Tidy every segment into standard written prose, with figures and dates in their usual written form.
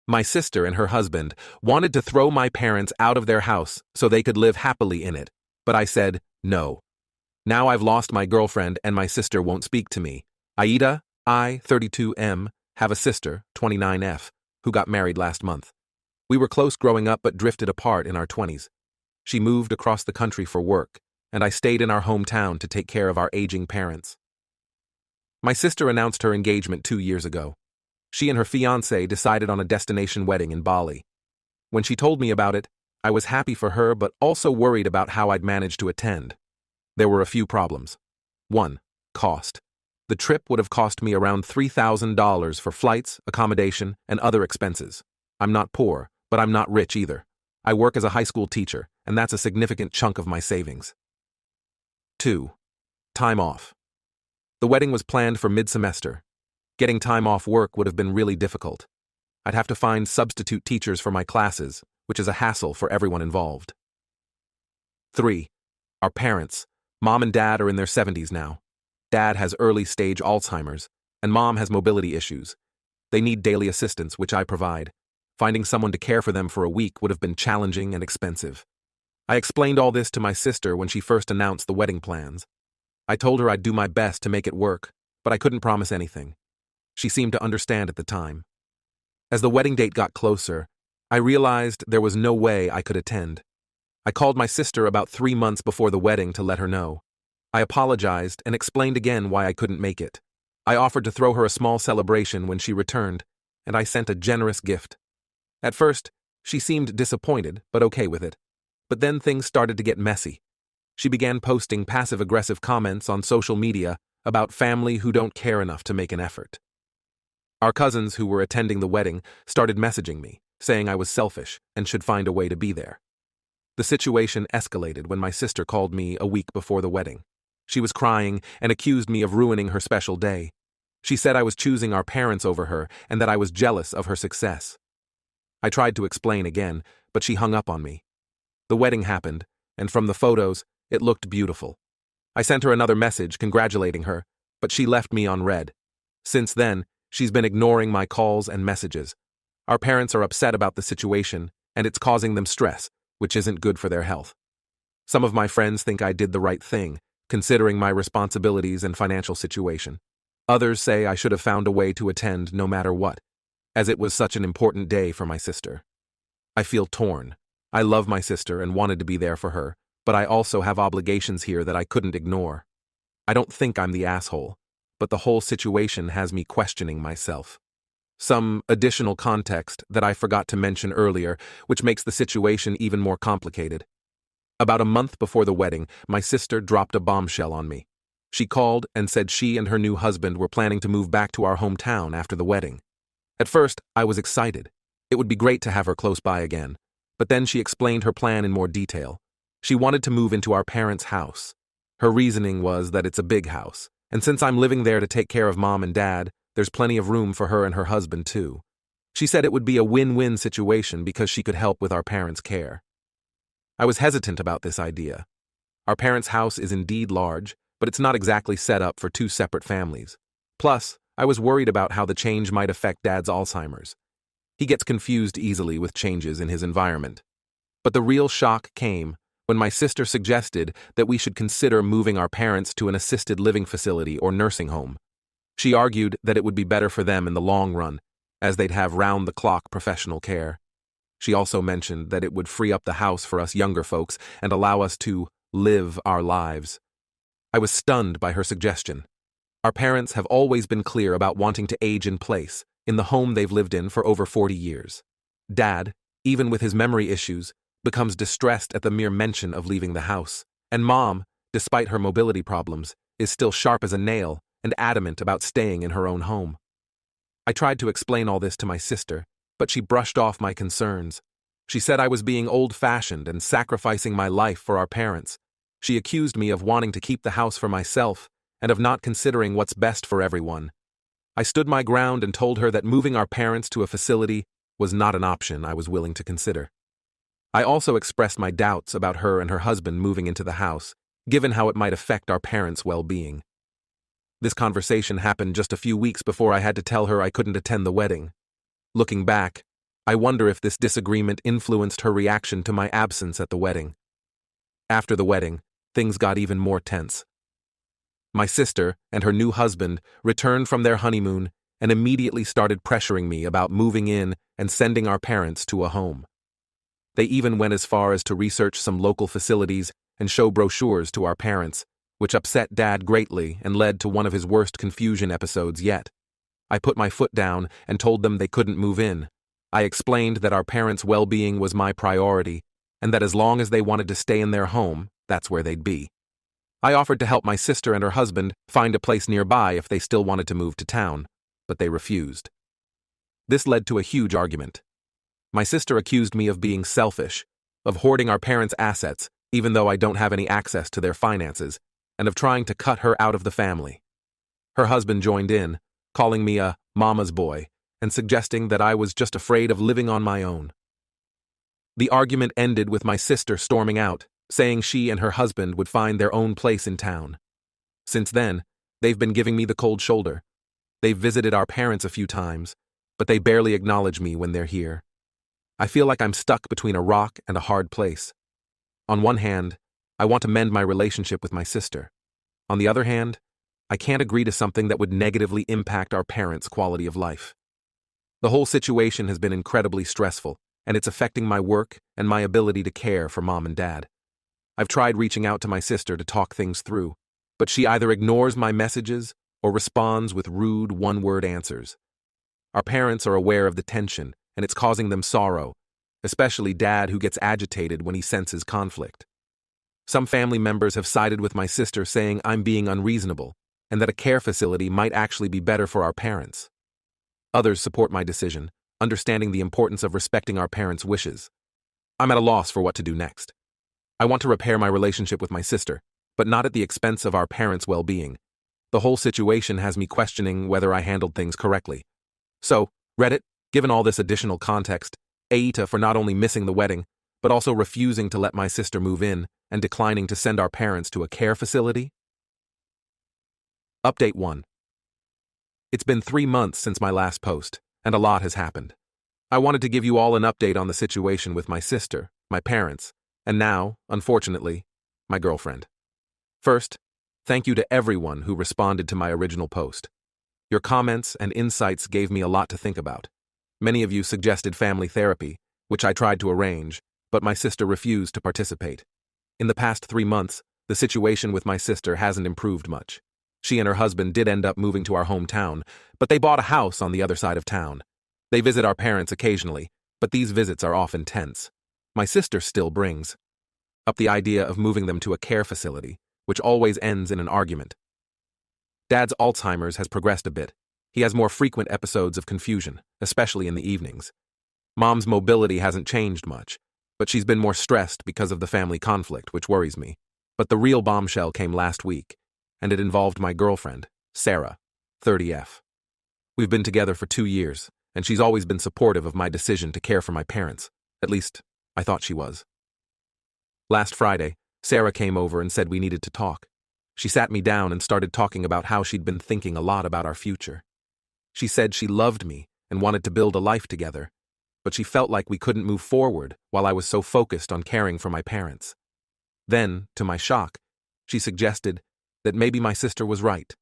My sister and her husband wanted to throw my parents out of their house so they could live happily in it, but I said no. Now I've lost my girlfriend and my sister won't speak to me. Aita, I, 32M, have a sister, 29F, who got married last month. We were close growing up but drifted apart in our 20s. She moved across the country for work, and I stayed in our hometown to take care of our aging parents. My sister announced her engagement 2 years ago. She and her fiancé decided on a destination wedding in Bali. When she told me about it, I was happy for her but also worried about how I'd manage to attend. There were a few problems. 1. Cost. The trip would have cost me around $3,000 for flights, accommodation, and other expenses. I'm not poor, but I'm not rich either. I work as a high school teacher, and that's a significant chunk of my savings. 2. Time off. The wedding was planned for mid-semester. Getting time off work would have been really difficult. I'd have to find substitute teachers for my classes, which is a hassle for everyone involved. 3. Our parents. Mom and Dad are in their 70s now. Dad has early-stage Alzheimer's, and Mom has mobility issues. They need daily assistance, which I provide. Finding someone to care for them for a week would have been challenging and expensive. I explained all this to my sister when she first announced the wedding plans. I told her I'd do my best to make it work, but I couldn't promise anything. She seemed to understand at the time. As the wedding date got closer, I realized there was no way I could attend. I called my sister about 3 months before the wedding to let her know. I apologized and explained again why I couldn't make it. I offered to throw her a small celebration when she returned, and I sent a generous gift. At first, she seemed disappointed, but okay with it. But then things started to get messy. She began posting passive-aggressive comments on social media about family who don't care enough to make an effort. Our cousins who were attending the wedding started messaging me, saying I was selfish and should find a way to be there. The situation escalated when my sister called me a week before the wedding. She was crying and accused me of ruining her special day. She said I was choosing our parents over her and that I was jealous of her success. I tried to explain again, but she hung up on me. The wedding happened, and from the photos, it looked beautiful. I sent her another message congratulating her, but she left me on read. Since then, she's been ignoring my calls and messages. Our parents are upset about the situation, and it's causing them stress, which isn't good for their health. Some of my friends think I did the right thing, considering my responsibilities and financial situation. Others say I should have found a way to attend no matter what, as it was such an important day for my sister. I feel torn. I love my sister and wanted to be there for her, but I also have obligations here that I couldn't ignore. I don't think I'm the asshole, but the whole situation has me questioning myself. Some additional context that I forgot to mention earlier, which makes the situation even more complicated. About a month before the wedding, my sister dropped a bombshell on me. She called and said she and her new husband were planning to move back to our hometown after the wedding. At first, I was excited. It would be great to have her close by again. But then she explained her plan in more detail. She wanted to move into our parents' house. Her reasoning was that it's a big house, and since I'm living there to take care of Mom and Dad, there's plenty of room for her and her husband too. She said it would be a win-win situation because she could help with our parents' care. I was hesitant about this idea. Our parents' house is indeed large, but it's not exactly set up for 2 separate families. Plus, I was worried about how the change might affect Dad's Alzheimer's. He gets confused easily with changes in his environment. But the real shock came when my sister suggested that we should consider moving our parents to an assisted living facility or nursing home. She argued that it would be better for them in the long run, as they'd have round-the-clock professional care. She also mentioned that it would free up the house for us younger folks and allow us to live our lives. I was stunned by her suggestion. Our parents have always been clear about wanting to age in place, in the home they've lived in for over 40 years. Dad, even with his memory issues, becomes distressed at the mere mention of leaving the house, and Mom, despite her mobility problems, is still sharp as a nail and adamant about staying in her own home. I tried to explain all this to my sister, but she brushed off my concerns. She said I was being old-fashioned and sacrificing my life for our parents. She accused me of wanting to keep the house for myself and of not considering what's best for everyone. I stood my ground and told her that moving our parents to a facility was not an option I was willing to consider. I also expressed my doubts about her and her husband moving into the house, given how it might affect our parents' well-being. This conversation happened just a few weeks before I had to tell her I couldn't attend the wedding. Looking back, I wonder if this disagreement influenced her reaction to my absence at the wedding. After the wedding, things got even more tense. My sister and her new husband returned from their honeymoon and immediately started pressuring me about moving in and sending our parents to a home. They even went as far as to research some local facilities and show brochures to our parents, which upset Dad greatly and led to one of his worst confusion episodes yet. I put my foot down and told them they couldn't move in. I explained that our parents' well-being was my priority and that as long as they wanted to stay in their home, that's where they'd be. I offered to help my sister and her husband find a place nearby if they still wanted to move to town, but they refused. This led to a huge argument. My sister accused me of being selfish, of hoarding our parents' assets even though I don't have any access to their finances, and of trying to cut her out of the family. Her husband joined in, calling me a mama's boy and suggesting that I was just afraid of living on my own. The argument ended with my sister storming out, saying she and her husband would find their own place in town. Since then, they've been giving me the cold shoulder. They've visited our parents a few times, but they barely acknowledge me when they're here. I feel like I'm stuck between a rock and a hard place. On one hand, I want to mend my relationship with my sister. On the other hand, I can't agree to something that would negatively impact our parents' quality of life. The whole situation has been incredibly stressful, and it's affecting my work and my ability to care for Mom and Dad. I've tried reaching out to my sister to talk things through, but she either ignores my messages or responds with rude one-word answers. Our parents are aware of the tension, and it's causing them sorrow, especially Dad, who gets agitated when he senses conflict. Some family members have sided with my sister, saying I'm being unreasonable and that a care facility might actually be better for our parents. Others support my decision, understanding the importance of respecting our parents' wishes. I'm at a loss for what to do next. I want to repair my relationship with my sister, but not at the expense of our parents' well-being. The whole situation has me questioning whether I handled things correctly. So, Reddit, given all this additional context, Aita for not only missing the wedding, but also refusing to let my sister move in and declining to send our parents to a care facility? Update 1. It's been 3 months since my last post, and a lot has happened. I wanted to give you all an update on the situation with my sister, my parents, and now, unfortunately, my girlfriend. First, thank you to everyone who responded to my original post. Your comments and insights gave me a lot to think about. Many of you suggested family therapy, which I tried to arrange, but my sister refused to participate. In the past 3 months, the situation with my sister hasn't improved much. She and her husband did end up moving to our hometown, but they bought a house on the other side of town. They visit our parents occasionally, but these visits are often tense. My sister still brings up the idea of moving them to a care facility, which always ends in an argument. Dad's Alzheimer's has progressed a bit. He has more frequent episodes of confusion, especially in the evenings. Mom's mobility hasn't changed much, but she's been more stressed because of the family conflict, which worries me. But the real bombshell came last week, and it involved my girlfriend, Sarah, 30F. We've been together for 2 years, and she's always been supportive of my decision to care for my parents. At least, I thought she was. Last Friday, Sarah came over and said we needed to talk. She sat me down and started talking about how she'd been thinking a lot about our future. She said she loved me and wanted to build a life together, but she felt like we couldn't move forward while I was so focused on caring for my parents. Then, to my shock, she suggested that maybe my sister was right.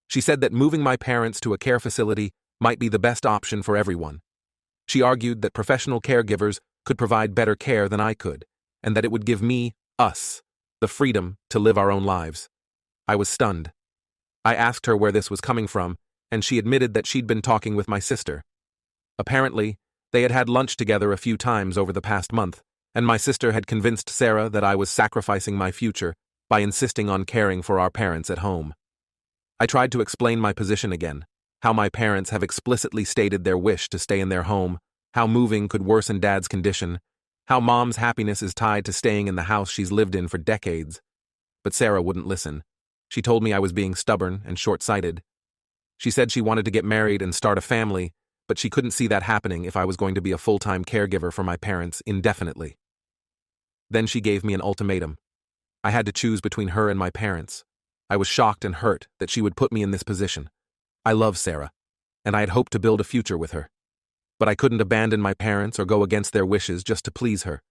She said that moving my parents to a care facility might be the best option for everyone. She argued that professional caregivers could provide better care than I could, and that it would give us, the freedom to live our own lives. I was stunned. I asked her where this was coming from, and she admitted that she'd been talking with my sister. Apparently, they had had lunch together a few times over the past month, and my sister had convinced Sarah that I was sacrificing my future by insisting on caring for our parents at home. I tried to explain my position again, how my parents have explicitly stated their wish to stay in their home, how moving could worsen Dad's condition, how Mom's happiness is tied to staying in the house she's lived in for decades. But Sarah wouldn't listen. She told me I was being stubborn and short-sighted. She said she wanted to get married and start a family, but she couldn't see that happening if I was going to be a full-time caregiver for my parents indefinitely. Then she gave me an ultimatum. I had to choose between her and my parents. I was shocked and hurt that she would put me in this position. I love Sarah, and I had hoped to build a future with her. But I couldn't abandon my parents or go against their wishes just to please her.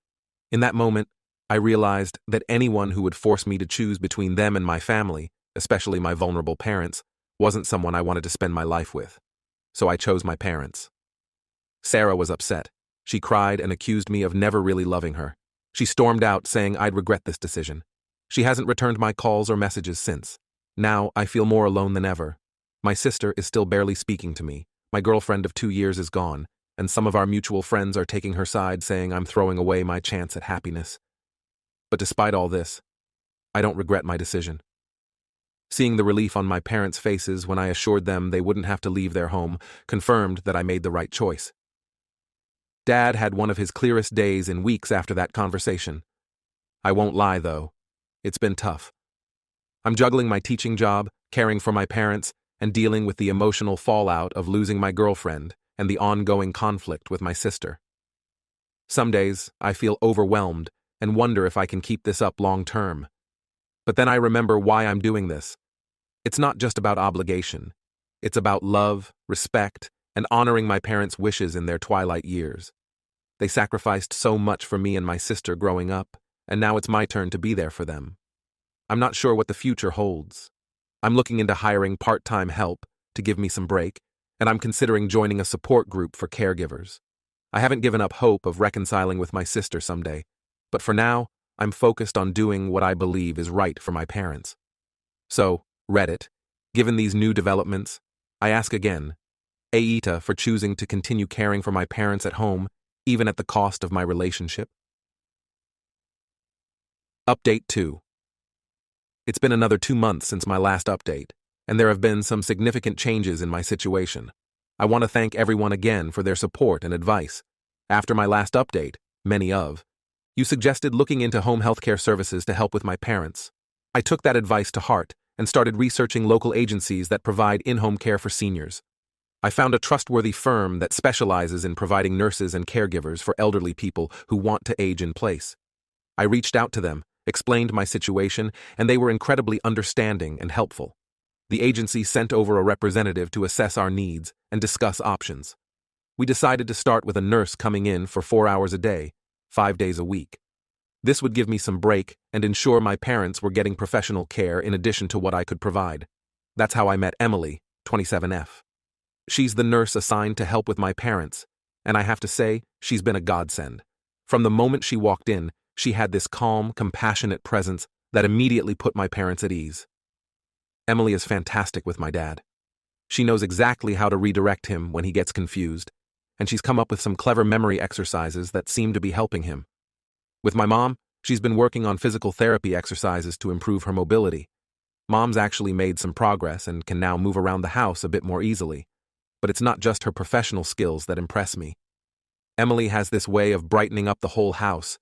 In that moment, I realized that anyone who would force me to choose between them and my family, especially my vulnerable parents, wasn't someone I wanted to spend my life with. So I chose my parents. Sarah was upset. She cried and accused me of never really loving her. She stormed out, saying I'd regret this decision. She hasn't returned my calls or messages since. Now, I feel more alone than ever. My sister is still barely speaking to me. My girlfriend of 2 years is gone, and some of our mutual friends are taking her side, saying I'm throwing away my chance at happiness. But despite all this, I don't regret my decision. Seeing the relief on my parents' faces when I assured them they wouldn't have to leave their home confirmed that I made the right choice. Dad had one of his clearest days in weeks after that conversation. I won't lie, though. It's been tough. I'm juggling my teaching job, caring for my parents, and dealing with the emotional fallout of losing my girlfriend and the ongoing conflict with my sister. Some days, I feel overwhelmed and wonder if I can keep this up long term. But then I remember why I'm doing this. It's not just about obligation. It's about love, respect, and honoring my parents' wishes in their twilight years. They sacrificed so much for me and my sister growing up, and now it's my turn to be there for them. I'm not sure what the future holds. I'm looking into hiring part-time help to give me some break, and I'm considering joining a support group for caregivers. I haven't given up hope of reconciling with my sister someday, but for now, I'm focused on doing what I believe is right for my parents. So, Reddit, given these new developments, I ask again, Aita for choosing to continue caring for my parents at home, even at the cost of my relationship? Update 2. It's been another 2 months since my last update, and there have been some significant changes in my situation. I want to thank everyone again for their support and advice. After my last update, you suggested looking into home healthcare services to help with my parents. I took that advice to heart and started researching local agencies that provide in-home care for seniors. I found a trustworthy firm that specializes in providing nurses and caregivers for elderly people who want to age in place. I reached out to them, explained my situation, and they were incredibly understanding and helpful. The agency sent over a representative to assess our needs and discuss options. We decided to start with a nurse coming in for 4 hours a day, 5 days a week. This would give me some break and ensure my parents were getting professional care in addition to what I could provide. That's how I met Emily, 27F. She's the nurse assigned to help with my parents, and I have to say, she's been a godsend. From the moment she walked in, she had this calm, compassionate presence that immediately put my parents at ease. Emily is fantastic with my dad. She knows exactly how to redirect him when he gets confused, and she's come up with some clever memory exercises that seem to be helping him. With my mom, she's been working on physical therapy exercises to improve her mobility. Mom's actually made some progress and can now move around the house a bit more easily. But it's not just her professional skills that impress me. Emily has this way of brightening up the whole house.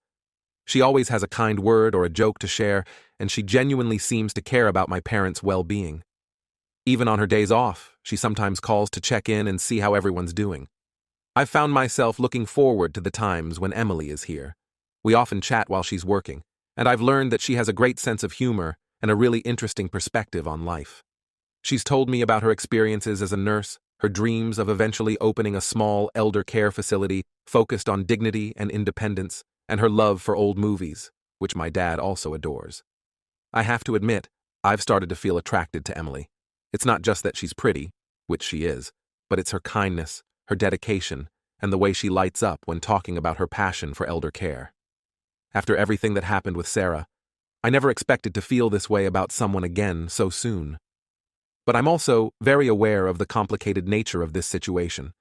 She always has a kind word or a joke to share, and she genuinely seems to care about my parents' well-being. Even on her days off, she sometimes calls to check in and see how everyone's doing. I've found myself looking forward to the times when Emily is here. We often chat while she's working, and I've learned that she has a great sense of humor and a really interesting perspective on life. She's told me about her experiences as a nurse, her dreams of eventually opening a small elder care facility focused on dignity and independence, and her love for old movies, which my dad also adores. I have to admit, I've started to feel attracted to Emily. It's not just that she's pretty, which she is, but it's her kindness, her dedication, and the way she lights up when talking about her passion for elder care. After everything that happened with Sarah, I never expected to feel this way about someone again so soon. But I'm also very aware of the complicated nature of this situation.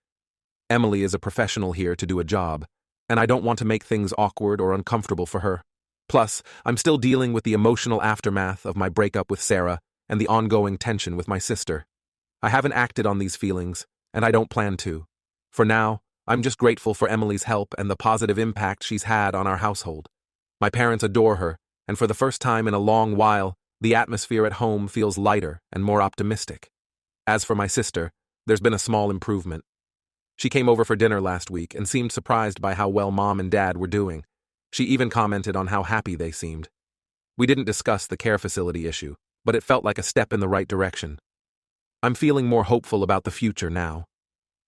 Emily is a professional here to do a job, and I don't want to make things awkward or uncomfortable for her. Plus, I'm still dealing with the emotional aftermath of my breakup with Sarah and the ongoing tension with my sister. I haven't acted on these feelings, and I don't plan to. For now, I'm just grateful for Emily's help and the positive impact she's had on our household. My parents adore her, and for the first time in a long while, the atmosphere at home feels lighter and more optimistic. As for my sister, there's been a small improvement. She came over for dinner last week and seemed surprised by how well Mom and Dad were doing. She even commented on how happy they seemed. We didn't discuss the care facility issue, but it felt like a step in the right direction. I'm feeling more hopeful about the future now.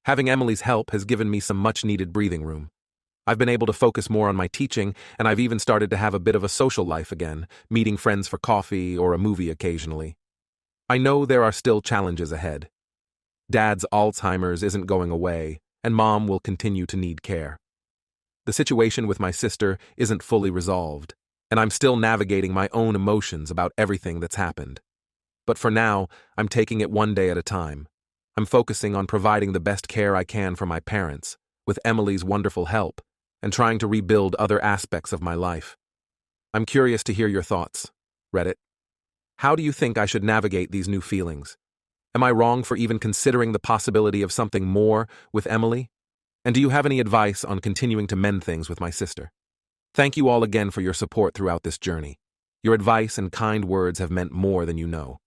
Having Emily's help has given me some much-needed breathing room. I've been able to focus more on my teaching, and I've even started to have a bit of a social life again, meeting friends for coffee or a movie occasionally. I know there are still challenges ahead. Dad's Alzheimer's isn't going away, and Mom will continue to need care. The situation with my sister isn't fully resolved, and I'm still navigating my own emotions about everything that's happened. But for now, I'm taking it one day at a time. I'm focusing on providing the best care I can for my parents, with Emily's wonderful help, and trying to rebuild other aspects of my life. I'm curious to hear your thoughts, Reddit. How do you think I should navigate these new feelings? Am I wrong for even considering the possibility of something more with Emily? And do you have any advice on continuing to mend things with my sister? Thank you all again for your support throughout this journey. Your advice and kind words have meant more than you know.